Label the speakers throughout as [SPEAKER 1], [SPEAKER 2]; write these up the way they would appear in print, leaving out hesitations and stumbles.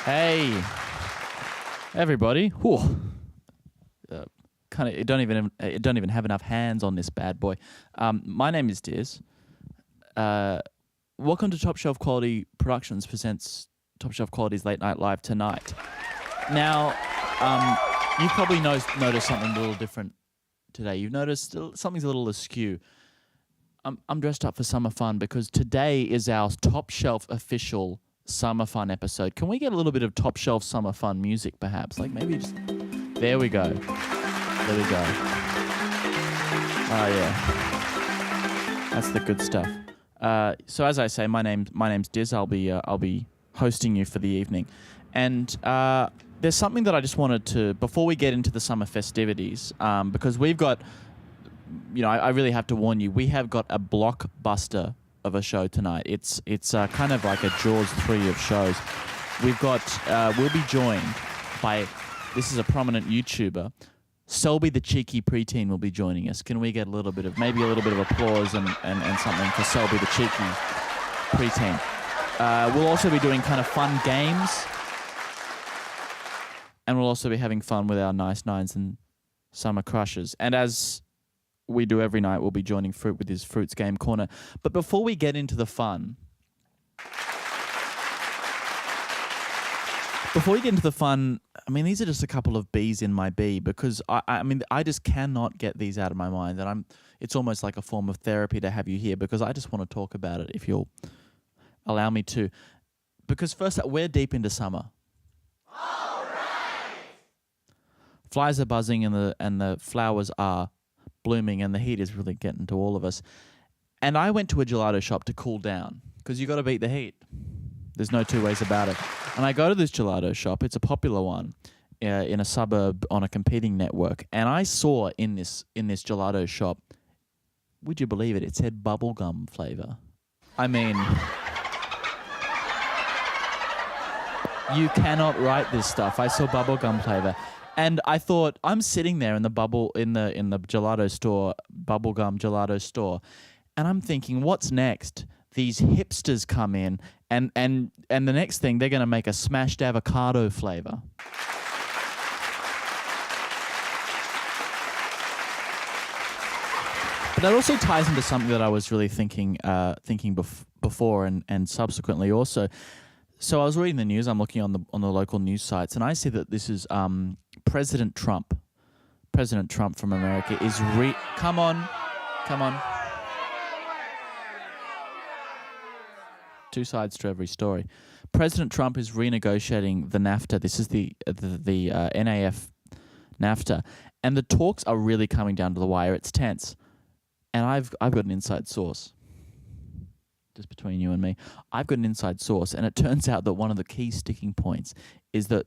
[SPEAKER 1] Hey, everybody. Whew. Kind of, it don't even have enough hands on this bad boy. My name is Diz. Welcome to Top Shelf Quality Productions presents Top Shelf Quality's Late Night Live tonight. Now, you probably noticed something a little different today. You've noticed something's a little askew. I'm dressed up for summer fun because today is our Top Shelf official summer fun episode. Can we get a little bit of Top Shelf summer fun music, perhaps? Like maybe just... There we go. There we go. Oh, yeah. That's the good stuff. So as I say, my name's Diz. I'll be hosting you for the evening. And there's something that I just wanted to... Before we get into the summer festivities, because we've got... You know, I really have to warn you, we have got a blockbuster of a show tonight. It's kind of like a Jaws 3 of shows. We've got, we'll be joined by, this is a prominent YouTuber, SELBY the Cheeky Pre-Teen will be joining us. Can we get maybe a little bit of applause and something for SELBY the Cheeky Pre-Teen? We'll also be doing kind of fun games. And we'll also be having fun with our Nice Nines and Summer Crushes. And as we do every night, we'll be joining Fruit with his Fruits Game Corner. But before we get into the fun, I mean, these are just a couple of B's in my B because I mean, I just cannot get these out of my mind. And it's almost like a form of therapy to have you here because I just want to talk about it if you'll allow me to. Because first, we're deep into summer. All right. Flies are buzzing and the flowers are blooming and the heat is really getting to all of us. And I went to a gelato shop to cool down because you got to beat the heat. There's no two ways about it. And I go to this gelato shop. It's a popular one in a suburb on a competing network. And I saw in this gelato shop, would you believe it? It said bubblegum flavor. I mean, you cannot write this stuff. I saw bubblegum flavor. And I thought, I'm sitting there in the gelato store, bubblegum gelato store, and I'm thinking, what's next? These hipsters come in, and the next thing, they're going to make a smashed avocado flavor. But that also ties into something that I was really thinking before and subsequently also. So I was reading the news. I'm looking on the local news sites, and I see that this is President Trump from America is come on. Two sides to every story. President Trump is renegotiating the NAFTA. This is the NAF NAFTA, and the talks are really coming down to the wire. It's tense, and I've got an inside source. Just between you and me, I've got an inside source, and it turns out that one of the key sticking points is that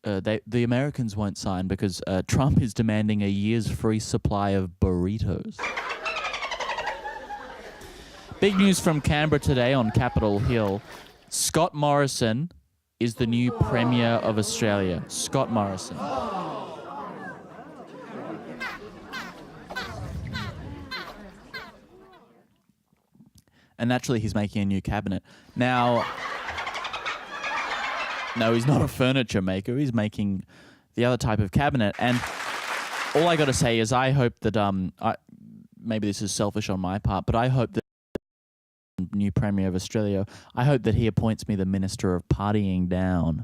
[SPEAKER 1] the Americans won't sign because Trump is demanding a year's free supply of burritos. Big news from Canberra today on Capitol Hill. Scott Morrison is the new Premier of Australia. Scott Morrison. And naturally, he's making a new cabinet. Now, no, he's not a furniture maker. He's making the other type of cabinet. And all I got to say is I hope that, maybe this is selfish on my part, but I hope that the new Premier of Australia, I hope that he appoints me the Minister of Partying Down.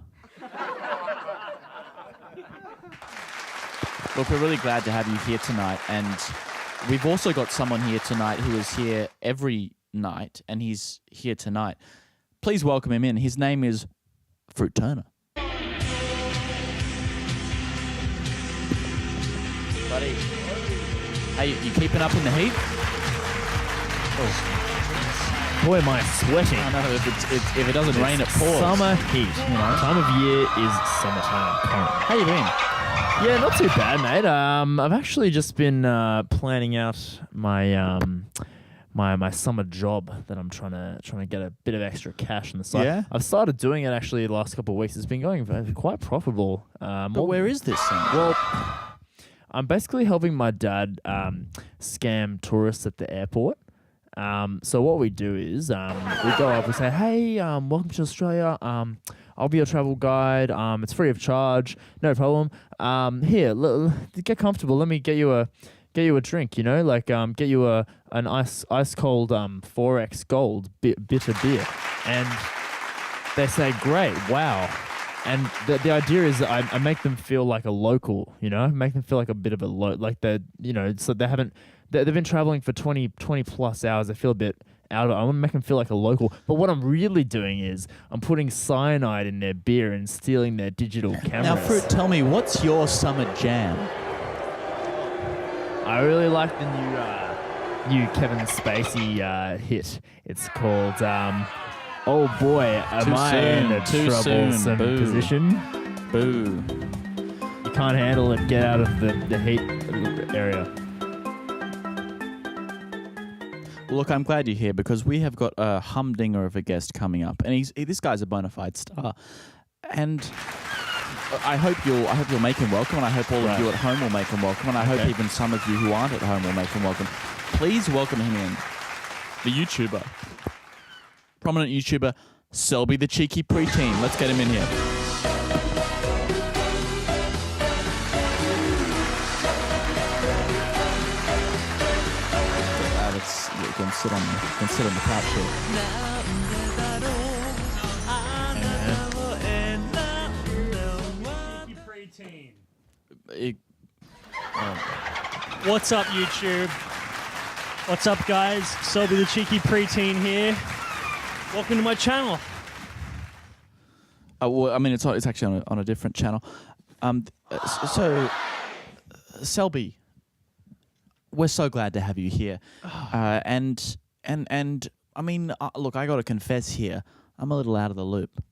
[SPEAKER 1] Look, we're really glad to have you here tonight. And we've also got someone here tonight who is here every night, and he's here tonight. Please welcome him in. His name is Fruit Turner. Buddy, hey, you keeping up in the heat?
[SPEAKER 2] Oh. Boy, am I sweating.
[SPEAKER 1] I know, if it doesn't rain, it pours.
[SPEAKER 2] Summer heat, you know. Time of year is summertime currently.
[SPEAKER 1] How you been?
[SPEAKER 2] Yeah, not too bad, mate. I've actually just been planning out my my summer job that I'm trying to get a bit of extra cash on the side.
[SPEAKER 1] Yeah?
[SPEAKER 2] I've started doing it actually the last couple of weeks. It's been going quite profitable.
[SPEAKER 1] But where is this thing?
[SPEAKER 2] Well, I'm basically helping my dad scam tourists at the airport. So what we do is we go up and say, hey, welcome to Australia. I'll be your travel guide. It's free of charge, no problem. Here, get comfortable. Let me get you a drink. You know, like get you an ice cold 4X Gold bitter beer, and they say, "Great, wow." And the idea is that I make them feel like a local, you know, make them feel like a bit of a like they're, you know, so they've been traveling for 20 plus hours. They feel a bit out of it. I want to make them feel like a local. But what I'm really doing is I'm putting cyanide in their beer and stealing their digital cameras.
[SPEAKER 1] Now, Fruit, tell me, what's your summer jam?
[SPEAKER 2] I really like the new Kevin Spacey hit. It's called Oh Boy, Am I in a Troublesome Position?
[SPEAKER 1] Boo.
[SPEAKER 2] You can't handle it. Get out of the heat area.
[SPEAKER 1] Look, I'm glad you're here because we have got a humdinger of a guest coming up, and this guy's a bona fide star, and I hope you'll make him welcome, and I hope all of you at home will make him welcome, and I hope even some of you who aren't at home will make him welcome. Please welcome him in, the YouTuber, prominent YouTuber, Selby the Cheeky Pre-Teen. Let's get him in here. You can sit on the couch here.
[SPEAKER 3] Cheeky Pre-Teen. What's up, YouTube? What's up, guys? Selby the Cheeky Pre-Teen here. Welcome to my channel.
[SPEAKER 1] Well, I mean, it's actually on a different channel. So, Selby, we're so glad to have you here. And I mean, look, I got to confess here, I'm a little out of the loop.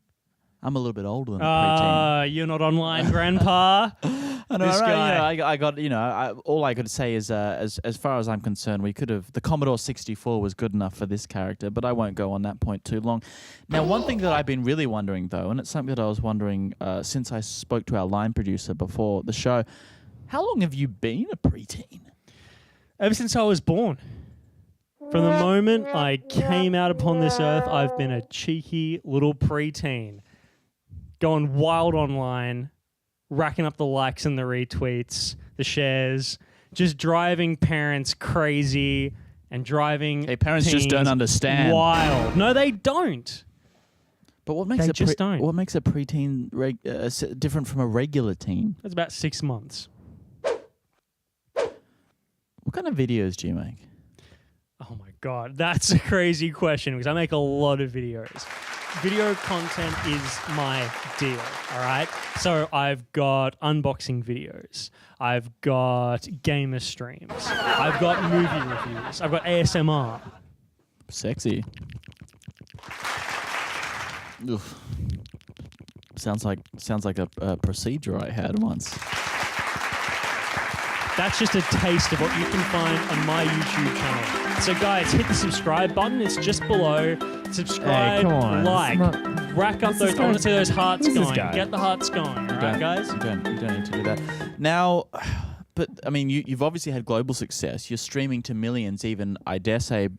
[SPEAKER 1] I'm a little bit older than a preteen.
[SPEAKER 3] You're not online, Grandpa.
[SPEAKER 1] I know,
[SPEAKER 3] this
[SPEAKER 1] right?
[SPEAKER 3] guy.
[SPEAKER 1] You know, I got, you know, all I could say is, as far as I'm concerned, we could have, the Commodore 64 was good enough for this character, but I won't go on that point too long. Now, one thing that I've been really wondering, though, and it's something that I was wondering since I spoke to our line producer before the show, how long have you been a preteen?
[SPEAKER 3] Ever since I was born. From the moment I came out upon this earth, I've been a cheeky little preteen. Going wild online, racking up the likes and the retweets, the shares, just driving parents crazy and driving
[SPEAKER 1] parents just don't understand.
[SPEAKER 3] Wild. No, they don't.
[SPEAKER 1] But what makes
[SPEAKER 3] They just don't.
[SPEAKER 1] What makes a preteen different from a regular teen?
[SPEAKER 3] That's about 6 months.
[SPEAKER 1] What kind of videos do you make?
[SPEAKER 3] Oh my God, that's a crazy question because I make a lot of videos. Video content is my deal, all right? So I've got unboxing videos. I've got gamer streams. I've got movie reviews. I've got ASMR.
[SPEAKER 1] Sexy. Oof. Sounds like a procedure I had once.
[SPEAKER 3] That's just a taste of what you can find on my YouTube channel. So guys, hit the subscribe button. It's just below. Subscribe,
[SPEAKER 2] come on.
[SPEAKER 3] like, rack up those. I want to see those hearts going. Get the hearts going. All right, guys.
[SPEAKER 1] You don't need to do that. Now, but I mean, you've obviously had global success. You're streaming to millions, even I dare say,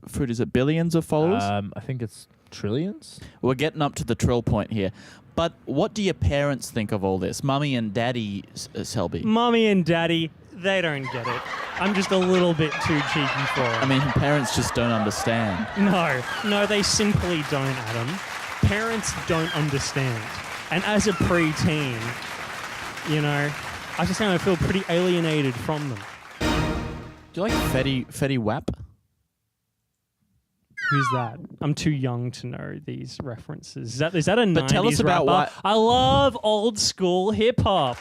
[SPEAKER 1] Fruit, is it billions of followers?
[SPEAKER 2] I think it's trillions.
[SPEAKER 1] We're getting up to the trill point here. But what do your parents think of all this? Mummy and Daddy, Selby?
[SPEAKER 3] Mummy and Daddy, they don't get it. I'm just a little bit too cheeky for it.
[SPEAKER 1] I mean, parents just don't understand.
[SPEAKER 3] No, they simply don't, Adam. Parents don't understand. And as a preteen, you know, I just I feel pretty alienated from them.
[SPEAKER 1] Do you like Fetty Wap?
[SPEAKER 3] Who's that? I'm too young to know these references. Is that a 90s
[SPEAKER 1] But tell us about
[SPEAKER 3] rapper?
[SPEAKER 1] what...
[SPEAKER 3] I love old school hip hop.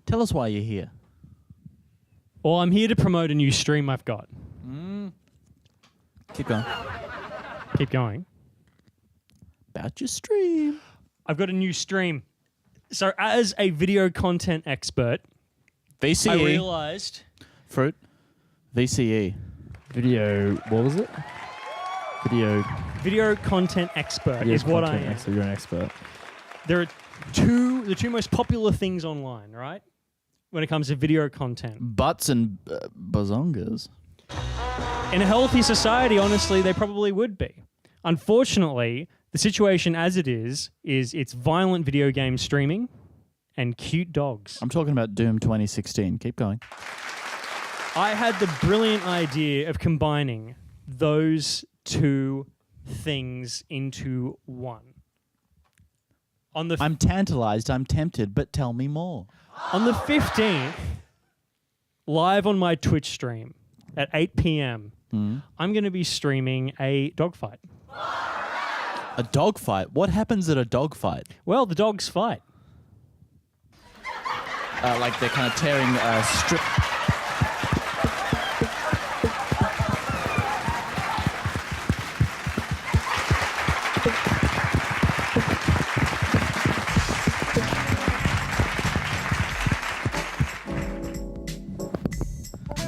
[SPEAKER 1] Tell us why you're here.
[SPEAKER 3] Well, I'm here to promote a new stream I've got.
[SPEAKER 1] Keep going.
[SPEAKER 3] Keep going.
[SPEAKER 1] About your stream.
[SPEAKER 3] I've got a new stream. So as a video content expert,
[SPEAKER 1] VCE.
[SPEAKER 3] I realized...
[SPEAKER 1] Fruit. VCE.
[SPEAKER 2] Video, what was it?
[SPEAKER 3] Video content expert is what I am.
[SPEAKER 2] So you're an expert.
[SPEAKER 3] There are the two most popular things online, right? when it comes to video content.
[SPEAKER 1] Butts and bazongas.
[SPEAKER 3] In a healthy society, honestly, they probably would be. Unfortunately, the situation as it is it's violent video game streaming and cute dogs.
[SPEAKER 1] I'm talking about Doom 2016. Keep going.
[SPEAKER 3] I had the brilliant idea of combining those two things into one.
[SPEAKER 1] I'm tantalized, I'm tempted, but tell me more.
[SPEAKER 3] On the 15th, live on my Twitch stream at 8 p.m., I'm going to be streaming a dogfight.
[SPEAKER 1] A dogfight? What happens at a dogfight?
[SPEAKER 3] Well, the dogs fight.
[SPEAKER 1] Like they're kind of tearing strip.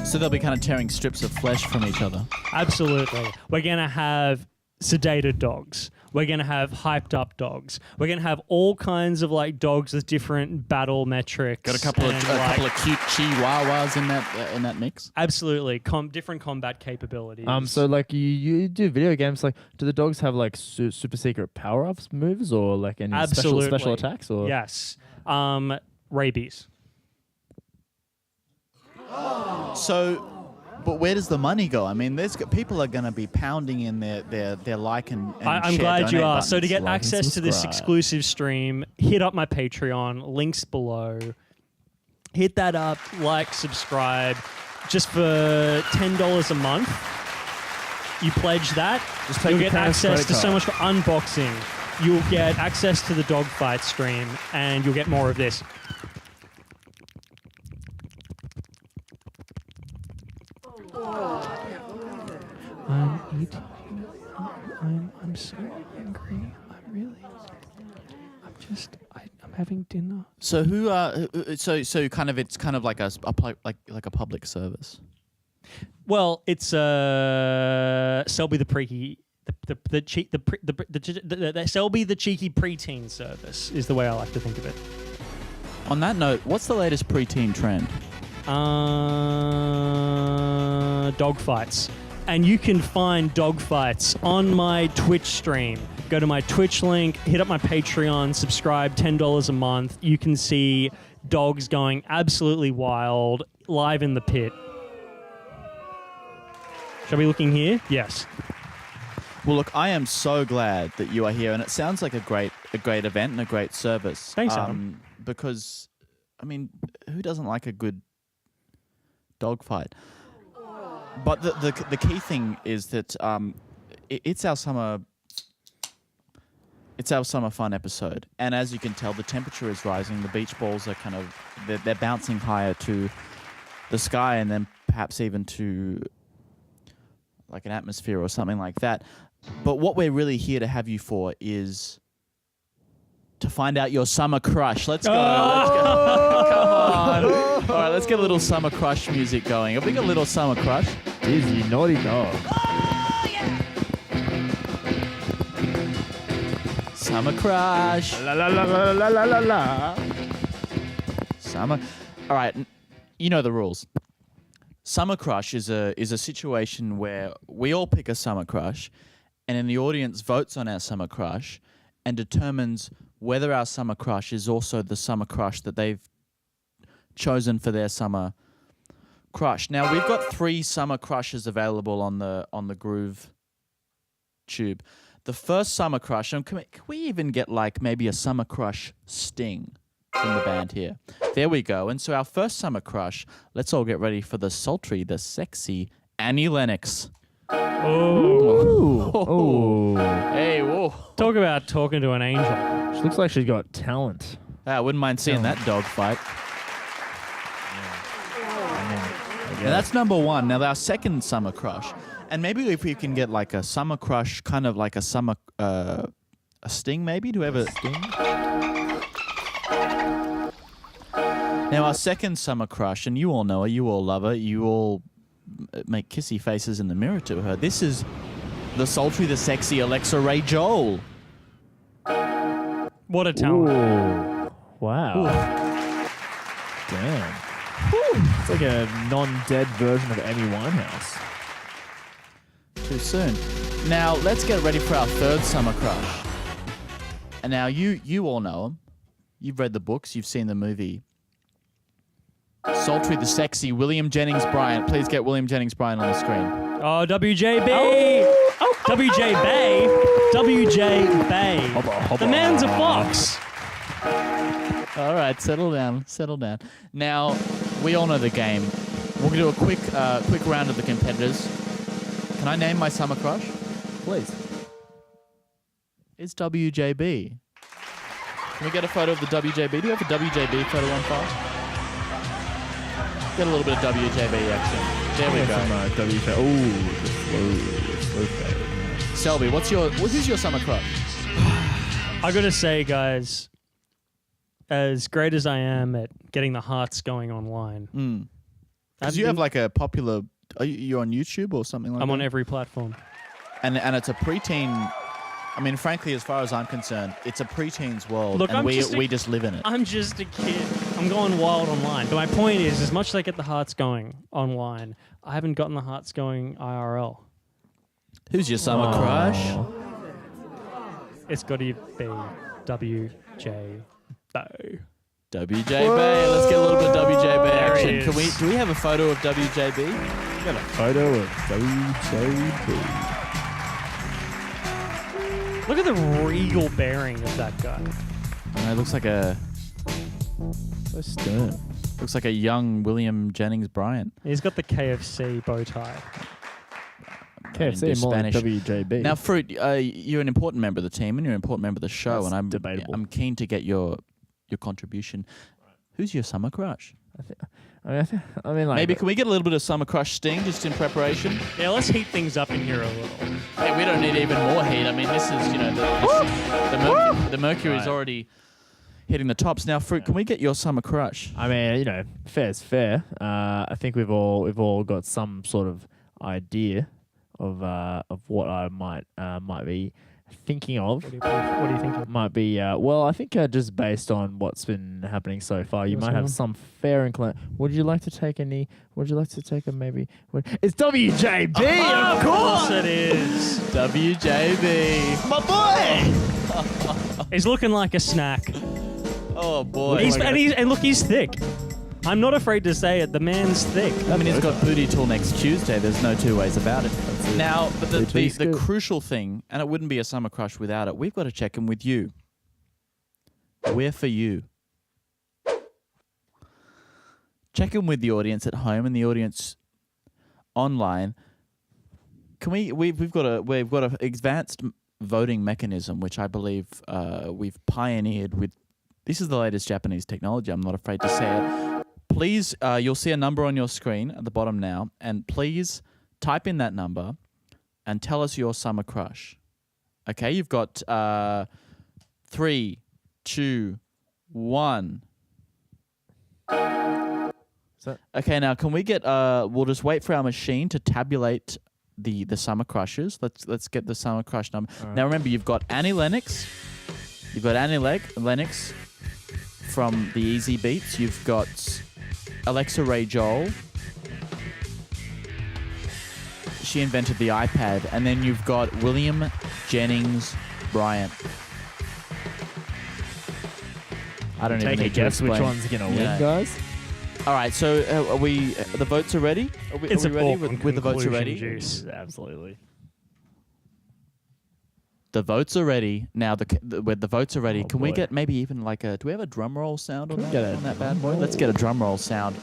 [SPEAKER 1] So they'll be kind of tearing strips of flesh from each other.
[SPEAKER 3] Absolutely. We're going to have sedated dogs. We're going to have hyped up dogs. We're going to have all kinds of like dogs with different battle metrics.
[SPEAKER 1] Got a couple of cute chihuahuas in that mix.
[SPEAKER 3] Absolutely. Different combat capabilities.
[SPEAKER 2] So like you do video games, like do the dogs have like super secret power-ups moves or like any special attacks or?
[SPEAKER 3] Yes. Rabies.
[SPEAKER 1] So, but where does the money go? I mean, people are going to be pounding in their like and
[SPEAKER 3] I'm
[SPEAKER 1] share
[SPEAKER 3] glad you
[SPEAKER 1] donate
[SPEAKER 3] asked. So to
[SPEAKER 1] buttons.
[SPEAKER 3] get
[SPEAKER 2] Like
[SPEAKER 3] access to this exclusive stream, hit up my Patreon, links below. Hit that up, like, subscribe. Just for $10 a month, you pledge that.
[SPEAKER 2] Just take
[SPEAKER 3] you'll
[SPEAKER 2] your
[SPEAKER 3] get
[SPEAKER 2] parents'
[SPEAKER 3] access to
[SPEAKER 2] credit
[SPEAKER 3] so much unboxing. You'll get access to the dogfight stream, and you'll get more of this. I'm so hungry. I'm having dinner.
[SPEAKER 1] So so kind of it's kind of like a public service.
[SPEAKER 3] Well, it's SELBY the Pre-Key, the SELBY the Cheeky Pre-Teen service is the way I like to think of it.
[SPEAKER 1] On that note, what's the latest preteen trend?
[SPEAKER 3] Dog fights. And you can find dog fights on my Twitch stream. Go to my Twitch link, hit up my Patreon, subscribe, $10 a month. You can see dogs going absolutely wild, live in the pit. Shall we be looking here? Yes.
[SPEAKER 1] Well, look, I am so glad that you are here, and it sounds like a great event and a great service.
[SPEAKER 3] Thanks, Adam.
[SPEAKER 1] Because, I mean, who doesn't like a good dog fight? But the key thing is that it's our summer fun episode, and as you can tell, the temperature is rising. The beach balls are they're bouncing higher to the sky, and then perhaps even to like an atmosphere or something like that. But what we're really here to have you for is to find out your summer crush. Let's go. Let's go. Come on. All right, let's get a little summer crush music going. Have we got a little summer crush?
[SPEAKER 2] Jeez, you naughty dog.
[SPEAKER 1] Summer crush.
[SPEAKER 2] La la la la la la la la.
[SPEAKER 1] Summer. All right, you know the rules. Summer crush is a situation where we all pick a summer crush, and then the audience votes on our summer crush and determines whether our summer crush is also the summer crush that they've chosen for their summer crush. Now, we've got 3 summer crushes available on the Groove tube. The first summer crush, and can we even get like maybe a summer crush sting from the band here? There we go. And so our first summer crush, let's all get ready for the sultry, the sexy Annie Lennox.
[SPEAKER 2] Oh. Oh.
[SPEAKER 1] Hey, whoa.
[SPEAKER 3] Talk about talking to an angel.
[SPEAKER 2] She looks like she's got talent.
[SPEAKER 1] I wouldn't mind seeing that dog fight. Now that's number 1. Now our second summer crush, and maybe if we can get like a summer crush, kind of like a summer a sting, maybe. Do we have a sting? Now our second summer crush, and you all know her, you all love her, you all make kissy faces in the mirror to her. This is the sultry, the sexy Alexa Ray Joel.
[SPEAKER 3] What a talent.
[SPEAKER 2] Ooh. Wow.
[SPEAKER 3] Ooh.
[SPEAKER 2] Damn. It's like a non-dead version of Amy Winehouse.
[SPEAKER 1] Too soon. Now, let's get ready for our third summer crush. And now, you all know him. You've read the books. You've seen the movie. Sultry the sexy William Jennings Bryan. Please get William Jennings Bryan on the screen.
[SPEAKER 3] Oh, WJ Bay. WJ Bay. WJ Bay. The man's a fox.
[SPEAKER 1] All right, settle down. Settle down. Now, we all know the game. We're going to do a quick round of the competitors. Can I name my summer crush?
[SPEAKER 2] Please.
[SPEAKER 1] It's WJB. Can we get a photo of the WJB? Do you have a WJB photo on file? Get a little bit of WJB action. There we go.
[SPEAKER 2] WJ. Oh, slow fade.
[SPEAKER 1] Selby, who's your summer crush?
[SPEAKER 3] I gotta say, guys, as great as I am at getting the hearts going online,
[SPEAKER 1] Because you have like a popular. Are you on YouTube or something like that?
[SPEAKER 3] I'm on every platform.
[SPEAKER 1] And it's a preteen. I mean, frankly, as far as I'm concerned, it's a preteen's world,
[SPEAKER 3] Look,
[SPEAKER 1] and we just live in it.
[SPEAKER 3] I'm just a kid. I'm going wild online. But my point is, as much as I get the hearts going online, I haven't gotten the hearts going IRL.
[SPEAKER 1] Who's your summer crush?
[SPEAKER 3] It's got to be WJ Bay.
[SPEAKER 1] WJB. Let's get a little bit of WJB
[SPEAKER 3] There
[SPEAKER 1] action.
[SPEAKER 3] it is.
[SPEAKER 1] Do we have a photo of WJB?
[SPEAKER 2] Got a photo of WJB.
[SPEAKER 3] Look at the regal bearing of that guy.
[SPEAKER 1] It looks like a
[SPEAKER 2] So stern.
[SPEAKER 1] young William Jennings Bryan.
[SPEAKER 3] He's got the KFC bow tie.
[SPEAKER 2] KFC more like
[SPEAKER 1] Spanish.
[SPEAKER 2] WJB.
[SPEAKER 1] Now, Fruit, you're an important member of the team and you're an important member of the show,
[SPEAKER 2] That's
[SPEAKER 1] and I'm
[SPEAKER 2] debatable.
[SPEAKER 1] I'm keen to get your contribution. Who's your summer crush?
[SPEAKER 2] I mean, like
[SPEAKER 1] Maybe can we get a little bit of summer crush sting just in preparation?
[SPEAKER 3] Yeah, let's heat things up in here a little.
[SPEAKER 1] Hey, we don't need even more heat. I mean, this is the mercury is already hitting the tops. Now, Fruit, can we get your summer crush?
[SPEAKER 2] I mean, fair's fair. I think we've all got some sort of idea of what I might be thinking of.
[SPEAKER 3] What are you thinking?
[SPEAKER 2] Might be well, I think just based on what's been happening so far, you
[SPEAKER 3] What's
[SPEAKER 2] might
[SPEAKER 3] going
[SPEAKER 2] have
[SPEAKER 3] on?
[SPEAKER 2] some fair incline. Would you like to take a maybe? It's WJB, of course.
[SPEAKER 3] it is.
[SPEAKER 1] WJB.
[SPEAKER 2] My boy.
[SPEAKER 3] He's looking like a snack.
[SPEAKER 1] Oh boy.
[SPEAKER 3] And look, he's thick. I'm not afraid to say it. The man's thick.
[SPEAKER 1] I mean, he's got booty till next Tuesday. There's no two ways about it. Now, but the crucial thing, and it wouldn't be a summer crush without it, we've got to check in with you. We're for you. Check in with the audience at home and the audience online. Can we've got an advanced voting mechanism, which I believe we've pioneered with. This is the latest Japanese technology. I'm not afraid to say it. Please, you'll see a number on your screen at the bottom now, and please type in that number and tell us your summer crush. Okay, you've got 3, 2, 1. Okay, now can we get? We'll just wait for our machine to tabulate the summer crushes. Let's get the summer crush number.
[SPEAKER 2] All right.
[SPEAKER 1] Now remember, you've got Annie Lennox. You've got Annie Lennox from the Easy Beats. You've got Alexa Ray Joel. She invented the iPad. And then you've got William Jennings Bryan. I don't even
[SPEAKER 2] Take a
[SPEAKER 1] need to
[SPEAKER 2] guess which
[SPEAKER 1] explain.
[SPEAKER 2] one's gonna win,
[SPEAKER 1] Yeah.
[SPEAKER 2] guys.
[SPEAKER 1] All right, so are we? The votes are ready. Are we ready? With the votes are ready.
[SPEAKER 3] Juice.
[SPEAKER 2] Absolutely.
[SPEAKER 1] The votes are ready. Now the votes are ready.
[SPEAKER 2] Oh,
[SPEAKER 1] Can we
[SPEAKER 2] boy.
[SPEAKER 1] get maybe even like a? Do we have a drum roll sound on
[SPEAKER 2] Can we
[SPEAKER 1] that,
[SPEAKER 2] get a
[SPEAKER 1] on that bad
[SPEAKER 2] drum
[SPEAKER 1] boy?
[SPEAKER 2] roll?
[SPEAKER 1] Let's get a drum roll sound.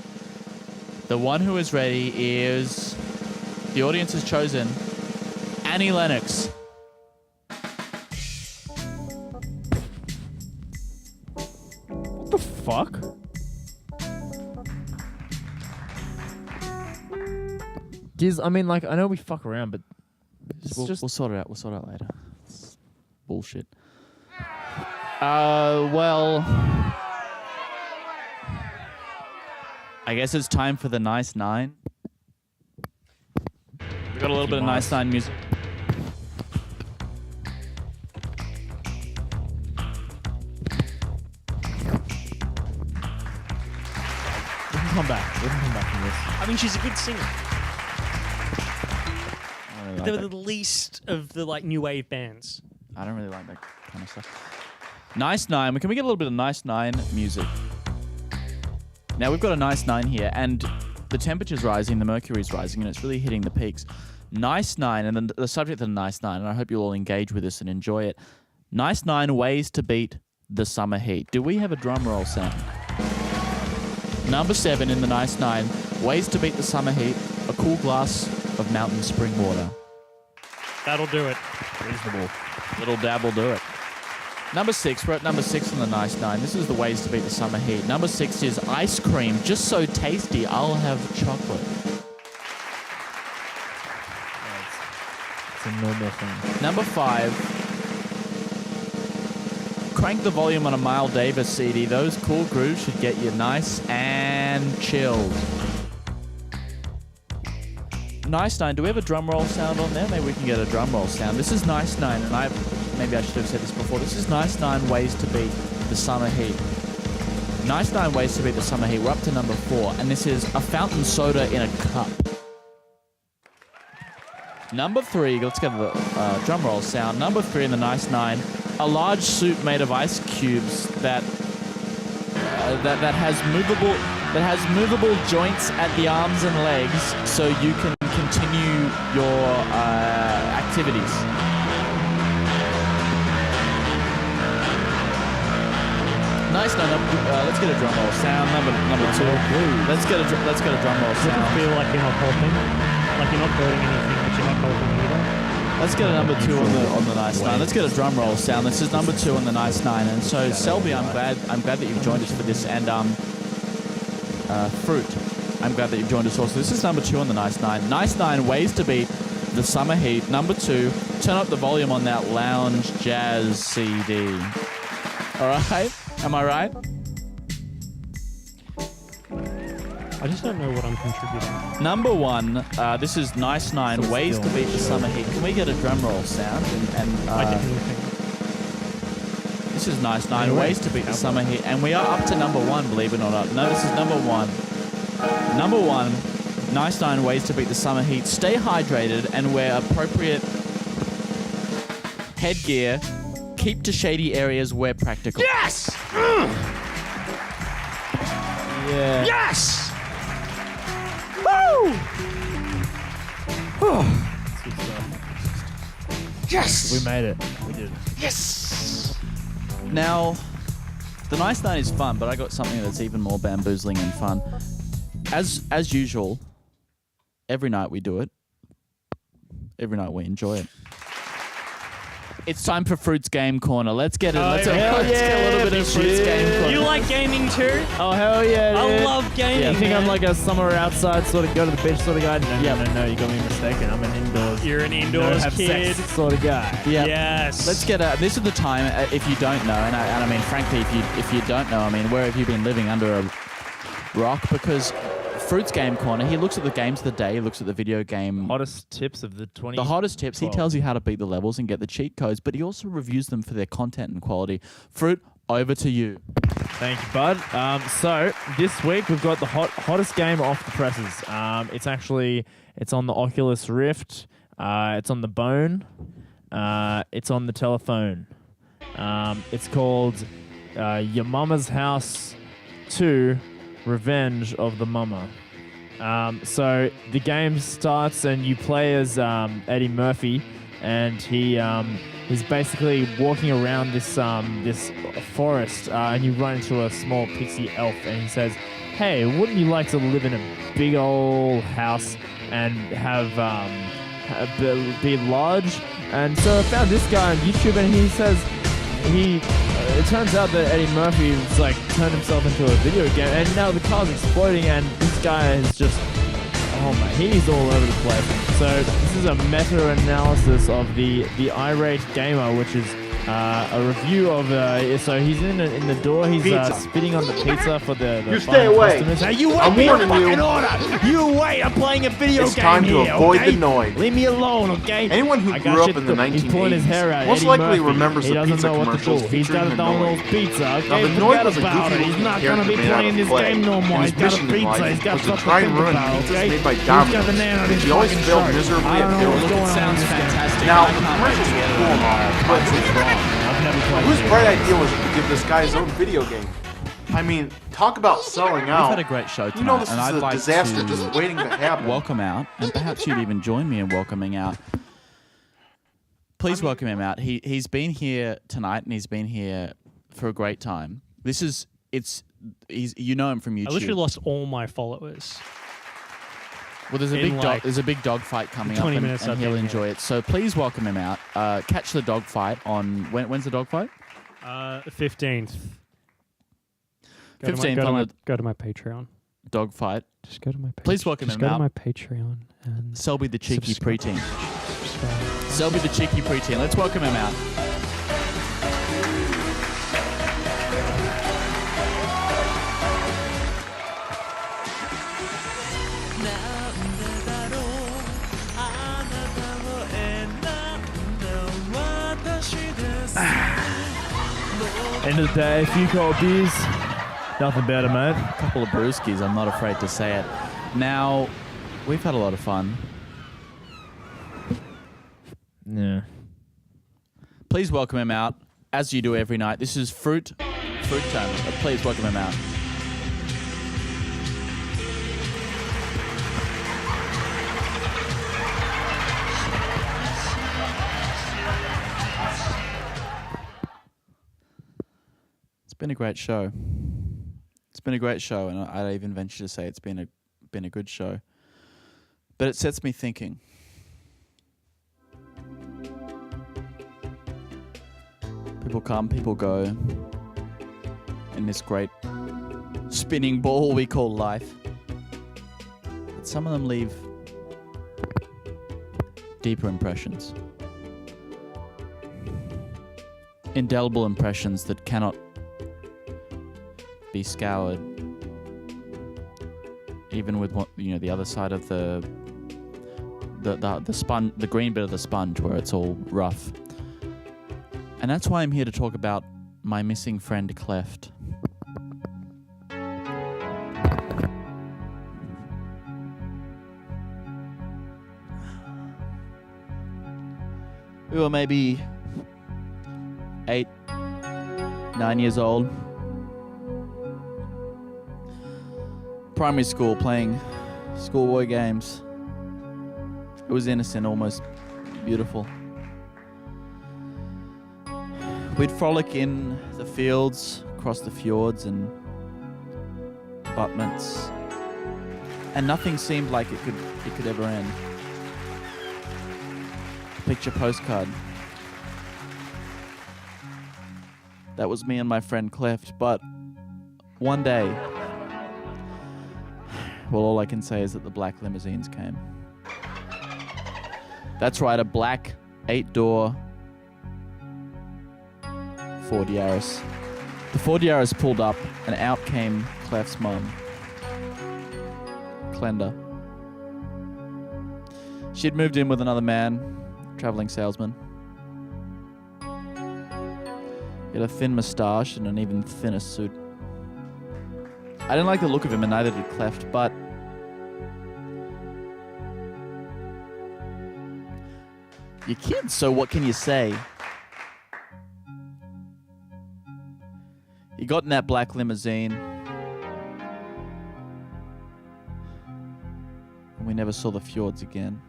[SPEAKER 1] The one who is ready is the audience has chosen Annie Lennox.
[SPEAKER 2] What the fuck? Giz, I mean, like, I know we fuck around, but
[SPEAKER 1] We'll sort it out. We'll sort it out later. It's bullshit. Well, I guess it's time for the Nice Nine. We got a little bit of Nice Nine music.
[SPEAKER 2] come back. We can come back from this.
[SPEAKER 3] I mean, she's a good singer.
[SPEAKER 1] I don't really
[SPEAKER 3] They're
[SPEAKER 1] like
[SPEAKER 3] the least of the like new wave bands.
[SPEAKER 1] that. I don't really like that kind of stuff. Nice Nine. Can we get a little bit of Nice Nine music? Now we've got a Nice Nine here, and the temperature's rising, the mercury's rising, and it's really hitting the peaks. Nice Nine, and then the subject of Nice Nine, and I hope you'll all engage with this and enjoy it. Nice Nine ways to beat the summer heat. Do we have a drum roll sound? Number 7 in the Nice Nine, ways to beat the summer heat, a cool glass of mountain spring water.
[SPEAKER 3] That'll do it.
[SPEAKER 2] Reasonable.
[SPEAKER 1] Little dab will do it. Number 6, we're at number 6 in the Nice Nine. This is the ways to beat the summer heat. Number 6 is ice cream, just so tasty, I'll have chocolate.
[SPEAKER 2] It's a normal thing.
[SPEAKER 1] Number 5, crank the volume on a Miles Davis CD. Those cool grooves should get you nice and chilled. Nice Nine, do we have a drum roll sound on there? Maybe we can get a drum roll sound. This is Nice Nine, and maybe I should have said this before. This is Nice Nine ways to beat the summer heat. Nice Nine ways to beat the summer heat. We're up to number 4, and this is a fountain soda in a cup. Number 3, let's get the drum roll sound. Number 3 in the Nice Nine, a large soup made of ice cubes that has movable joints at the arms and legs, so you can continue your activities. Nice Nine. Let's get a drum roll sound. Number 2. Let's get a drum roll
[SPEAKER 3] Does it
[SPEAKER 1] sound.
[SPEAKER 3] feel like you're not helping? Like you're not building anything, but you're not helping either?
[SPEAKER 1] Let's get a number 2 on the Nice Nine. Let's get a drum roll sound. This is number 2 on the Nice Nine. And so, Selby, I'm glad that you've joined us for this. And Fruit, I'm glad that you've joined us also. This is number 2 on the Nice Nine. Nice Nine ways to beat the summer heat. Number 2, turn up the volume on that lounge jazz CD. All right, am I right?
[SPEAKER 3] I just don't know what I'm contributing.
[SPEAKER 1] Number 1, this is Nice Nine ways to beat the summer heat. Can we get a drum roll sound?
[SPEAKER 3] I definitely think.
[SPEAKER 1] This is Nice Nine ways to beat the summer heat, and we are up to number 1, believe it or not. No, this is number 1. Number 1, Nice Nine ways to beat the summer heat. Stay hydrated and wear appropriate headgear. Keep to shady areas where practical.
[SPEAKER 3] Yes!
[SPEAKER 2] Yeah.
[SPEAKER 3] Yes!
[SPEAKER 2] Good stuff.
[SPEAKER 3] Yes!
[SPEAKER 2] We made it. We did.
[SPEAKER 3] Yes!
[SPEAKER 1] Now, the Nice Nine is fun, but I got something that's even more bamboozling and fun. As usual, every night we do it. Every night we enjoy it. It's time for Fruit's Game Corner. Let's get it. Let's get a little bit of Fruit's Game Corner.
[SPEAKER 3] You like gaming too?
[SPEAKER 2] Oh, hell yeah, dude.
[SPEAKER 3] I love gaming.
[SPEAKER 2] You think I'm
[SPEAKER 3] man.
[SPEAKER 2] like a summer outside sort of go to the beach sort of guy? No, you got me mistaken. I'm an indoors.
[SPEAKER 3] You're an indoors
[SPEAKER 2] have
[SPEAKER 3] kid.
[SPEAKER 2] sex sort of guy.
[SPEAKER 1] Yeah.
[SPEAKER 3] Yes.
[SPEAKER 1] Let's get this is the time, if you don't know, and I mean, frankly, if you don't know, I mean, where have you been living under a rock? Because Fruit's Game Corner, he looks at the games of the day, he looks at the video game.
[SPEAKER 2] Hottest tips of the 20.
[SPEAKER 1] The hottest tips. He
[SPEAKER 2] 12.
[SPEAKER 1] tells you how to beat the levels and get the cheat codes, but he also reviews them for their content and quality. Fruit, over to you.
[SPEAKER 2] Thank you, bud. So this week we've got the hottest game off the presses. It's on the Oculus Rift. It's on the Bone. It's on the telephone. It's called Your Mama's House 2 Revenge of the Mama. So the game starts and you play as Eddie Murphy, and he's basically walking around this forest, and you run into a small pixie elf, and he says, "Hey, wouldn't you like to live in a big old house and be large?" And so I found this guy on YouTube, and he says it turns out that Eddie Murphy was like turned himself into a video game, and now the car's exploding, and this guy is just, oh my, he's all over the place. So this is a meta-analysis of the irate gamer, which is A review of so he's in the door. He's
[SPEAKER 4] Pizza.
[SPEAKER 2] spitting on the pizza for the
[SPEAKER 4] You stay away.
[SPEAKER 2] customers. Hey, you wait
[SPEAKER 4] I'm
[SPEAKER 2] for your
[SPEAKER 4] warning
[SPEAKER 2] fucking
[SPEAKER 4] you.
[SPEAKER 2] order. You wait. I'm playing a video
[SPEAKER 4] It's
[SPEAKER 2] game
[SPEAKER 4] time to
[SPEAKER 2] here,
[SPEAKER 4] avoid
[SPEAKER 2] okay?
[SPEAKER 4] the noise.
[SPEAKER 2] Leave me alone, okay?
[SPEAKER 4] Anyone who
[SPEAKER 2] I got
[SPEAKER 4] grew up
[SPEAKER 2] shit
[SPEAKER 4] in the
[SPEAKER 2] to- He's pulling his
[SPEAKER 4] 1980s
[SPEAKER 2] hair out.
[SPEAKER 4] most
[SPEAKER 2] Eddie
[SPEAKER 4] likely
[SPEAKER 2] Murphy.
[SPEAKER 4] remembers
[SPEAKER 2] he
[SPEAKER 4] the
[SPEAKER 2] doesn't
[SPEAKER 4] pizza
[SPEAKER 2] know what to do.
[SPEAKER 4] commercials
[SPEAKER 2] He's
[SPEAKER 4] featuring
[SPEAKER 2] got a
[SPEAKER 4] the
[SPEAKER 2] Donald's
[SPEAKER 4] Nite.
[SPEAKER 2] pizza,
[SPEAKER 4] Now,
[SPEAKER 2] okay?
[SPEAKER 4] the Nite
[SPEAKER 2] Forget
[SPEAKER 4] was a
[SPEAKER 2] about it.
[SPEAKER 4] goofy
[SPEAKER 2] He's not
[SPEAKER 4] character
[SPEAKER 2] gonna be
[SPEAKER 4] made out
[SPEAKER 2] playing
[SPEAKER 4] of
[SPEAKER 2] this
[SPEAKER 4] clay.
[SPEAKER 2] game no more.
[SPEAKER 4] And
[SPEAKER 2] He's
[SPEAKER 4] his
[SPEAKER 2] got a
[SPEAKER 4] mission in
[SPEAKER 2] pizza.
[SPEAKER 4] life
[SPEAKER 2] He's got
[SPEAKER 4] was to
[SPEAKER 2] something
[SPEAKER 4] try
[SPEAKER 2] to
[SPEAKER 4] and
[SPEAKER 2] think
[SPEAKER 4] ruin
[SPEAKER 2] about,
[SPEAKER 4] pizzas
[SPEAKER 2] okay?
[SPEAKER 4] made by
[SPEAKER 2] He's got
[SPEAKER 4] Domino's.
[SPEAKER 2] the man on his
[SPEAKER 4] He always
[SPEAKER 2] fucking
[SPEAKER 4] failed
[SPEAKER 2] shirt.
[SPEAKER 4] miserably
[SPEAKER 2] I
[SPEAKER 4] at
[SPEAKER 2] don't know
[SPEAKER 4] doing
[SPEAKER 2] what's
[SPEAKER 4] it.
[SPEAKER 2] going on
[SPEAKER 1] Sounds
[SPEAKER 2] with this game.
[SPEAKER 1] fantastic.
[SPEAKER 4] Now,
[SPEAKER 1] I
[SPEAKER 4] the
[SPEAKER 1] can't wait
[SPEAKER 4] commercials
[SPEAKER 1] to
[SPEAKER 4] were
[SPEAKER 1] get
[SPEAKER 4] cool and all, but
[SPEAKER 2] I've never played
[SPEAKER 4] whose
[SPEAKER 2] video
[SPEAKER 4] bright
[SPEAKER 2] games.
[SPEAKER 4] idea was it to give this guy his own video game? I mean, talk about selling
[SPEAKER 1] We've
[SPEAKER 4] out.
[SPEAKER 1] had a great show tonight,
[SPEAKER 4] You know this
[SPEAKER 1] and
[SPEAKER 4] is
[SPEAKER 1] I'd
[SPEAKER 4] a
[SPEAKER 1] like
[SPEAKER 4] disaster
[SPEAKER 1] to
[SPEAKER 4] just waiting to happen.
[SPEAKER 1] welcome out, and perhaps you'd even join me in welcoming out. Please welcome him out. He's been here tonight, and he's been here for a great time. He's you know him from YouTube.
[SPEAKER 3] I literally lost all my followers.
[SPEAKER 1] Well, there's a
[SPEAKER 3] in
[SPEAKER 1] big
[SPEAKER 3] like
[SPEAKER 1] there's a big dog fight coming up,
[SPEAKER 3] 20
[SPEAKER 1] and,
[SPEAKER 3] minutes
[SPEAKER 1] and
[SPEAKER 3] I've
[SPEAKER 1] he'll
[SPEAKER 3] been
[SPEAKER 1] enjoy
[SPEAKER 3] here.
[SPEAKER 1] it. So please welcome him out. Catch the dog fight on when's the dog fight?
[SPEAKER 3] 15th.
[SPEAKER 1] 15th on the
[SPEAKER 3] go to my Patreon.
[SPEAKER 1] dog fight.
[SPEAKER 3] Just go to my Patreon.
[SPEAKER 1] Please welcome
[SPEAKER 3] Just
[SPEAKER 1] him
[SPEAKER 3] go
[SPEAKER 1] out.
[SPEAKER 3] to my Patreon and
[SPEAKER 1] Selby the cheeky
[SPEAKER 3] subscribe.
[SPEAKER 1] preteen.
[SPEAKER 3] subscribe.
[SPEAKER 1] Selby the cheeky preteen. Let's welcome him out.
[SPEAKER 2] End of the day, a few cold beers. Nothing better, mate.
[SPEAKER 1] A couple of brewskis. I'm not afraid to say it. Now, we've had a lot of fun.
[SPEAKER 2] Yeah.
[SPEAKER 1] Please welcome him out, as you do every night. This is Fruit Time. Please welcome him out. It's been a great show. It's been a great show, and I'd even venture to say it's been a good show. But it sets me thinking. People come, people go, in this great spinning ball we call life. But some of them leave deeper impressions. Indelible impressions that cannot be scoured, even with the other side of the sponge, the green bit of the sponge where it's all rough. And that's why I'm here to talk about my missing friend Cleft. We were maybe 8, 9 years old. Primary school, playing schoolboy games. It was innocent, almost beautiful. We'd frolic in the fields, across the fjords and abutments, and nothing seemed like it could ever end. Picture postcard. That was me and my friend Cleft, but one day, well, all I can say is that the black limousines came. That's right, a black 8-door Ford Yaris. The Ford Yaris pulled up, and out came Cleft's mum, Clenda. She'd moved in with another man, traveling salesman. He had a thin moustache and an even thinner suit. I didn't like the look of him, and neither did Cleft, but you're kids, so what can you say? He got in that black limousine, and we never saw the fjords again.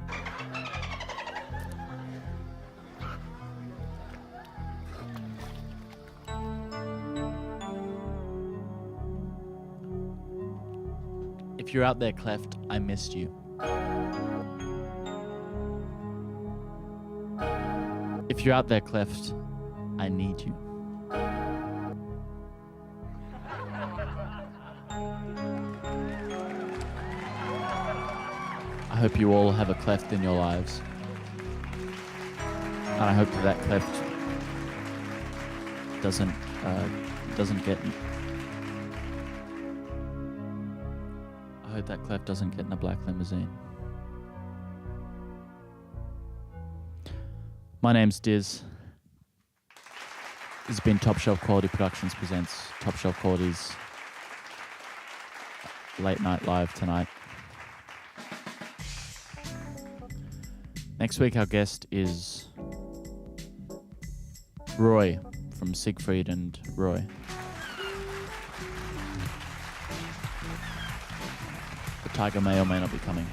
[SPEAKER 1] If you're out there, Cleft, I missed you. If you're out there, Cleft, I need you. I hope you all have a Cleft in your lives. And I hope that Cleft doesn't get. I hope that Clef doesn't get in a black limousine. My name's Diz. This has been Top Shelf Quality Productions presents Top Shelf Quality's Late Night Live tonight. Next week our guest is Roy from Siegfried and Roy. The tiger may or may not be coming.